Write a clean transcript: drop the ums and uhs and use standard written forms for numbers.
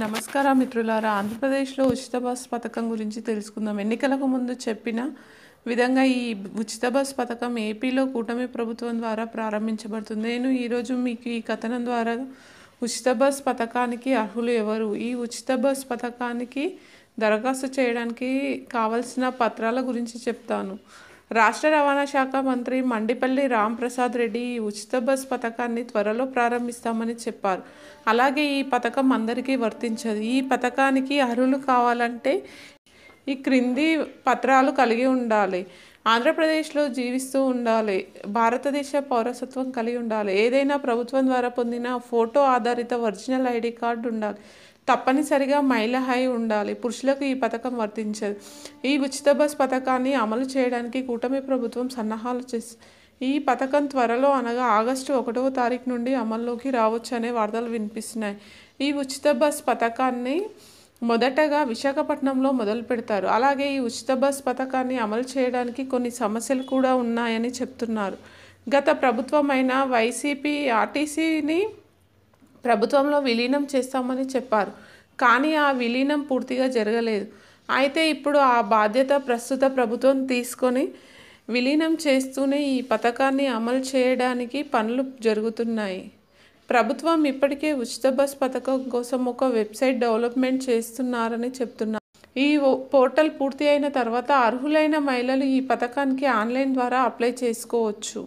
నమస్కారం మిత్రులారా, ఆంధ్రప్రదేశ్లో ఉచిత బస్ పథకం గురించి తెలుసుకుందాం. ఎన్నికలకు ముందు చెప్పిన విధంగా ఈ ఉచిత బస్ పథకం ఏపీలో కూటమి ప్రభుత్వం ద్వారా ప్రారంభించబడుతుంది. నేను ఈరోజు మీకు ఈ కథనం ద్వారా ఉచిత బస్ పథకానికి అర్హులు ఎవరు, ఈ ఉచిత బస్ పథకానికి దరఖాస్తు చేయడానికి కావలసిన పత్రాల గురించి చెప్తాను. రాష్ట్ర రవాణా శాఖ మంత్రి మండిపల్లి రాంప్రసాద్ రెడ్డి ఈ ఉచిత బస్ పథకాన్ని త్వరలో ప్రారంభిస్తామని చెప్పారు. అలాగే ఈ పథకం అందరికీ వర్తించదు. ఈ పథకానికి అర్హులు కావాలంటే ఈ క్రింది పత్రాలు కలిగి ఉండాలి. ఆంధ్రప్రదేశ్లో జీవిస్తూ ఉండాలి. భారతదేశ పౌరసత్వం కలిగి ఉండాలి. ఏదైనా ప్రభుత్వం ద్వారా పొందిన ఫోటో ఆధారిత ఒరిజినల్ ఐడి కార్డు ఉండాలి. తప్పనిసరిగా మహిళ అయి ఉండాలి. పురుషులకు ఈ పథకం వర్తించదు. ఈ ఉచిత బస్ పథకాన్ని అమలు చేయడానికి కూటమి ప్రభుత్వం సన్నాహాలు చేస్తుంది. ఈ పథకం త్వరలో అనగా ఆగస్టు 1వ తారీఖు నుండి అమల్లోకి రావచ్చు అనే వార్తలు వినిపిస్తున్నాయి. ఈ ఉచిత బస్ పథకాన్ని మొదటగా విశాఖపట్నంలో మొదలు పెడతారు. అలాగే ఈ ఉచిత బస్ పథకాన్ని అమలు చేయడానికి కొన్ని సమస్యలు కూడా ఉన్నాయని చెప్తున్నారు. గత ప్రభుత్వమైన వైసీపీ ఆర్టీసీని ప్రభుత్వంలో విలీనం చేస్తామని చెప్పారు. కానీ ఆ విలీనం పూర్తిగా జరగలేదు. అయితే ఇప్పుడు ఆ బాధ్యత ప్రస్తుత ప్రభుత్వం తీసుకొని విలీనం చేస్తూనే ఈ పథకాన్ని అమలు చేయడానికి పనులు జరుగుతున్నాయి. ప్రభుత్వం ఇప్పటికే ఉచిత బస్ పథకం కోసం ఒక వెబ్సైట్ డెవలప్మెంట్ చేస్తున్నారని చెప్తున్నారు. ఈ పోర్టల్ పూర్తి అయిన తర్వాత అర్హులైన మహిళలు ఈ పథకానికి ఆన్లైన్ ద్వారా అప్లై చేసుకోవచ్చు.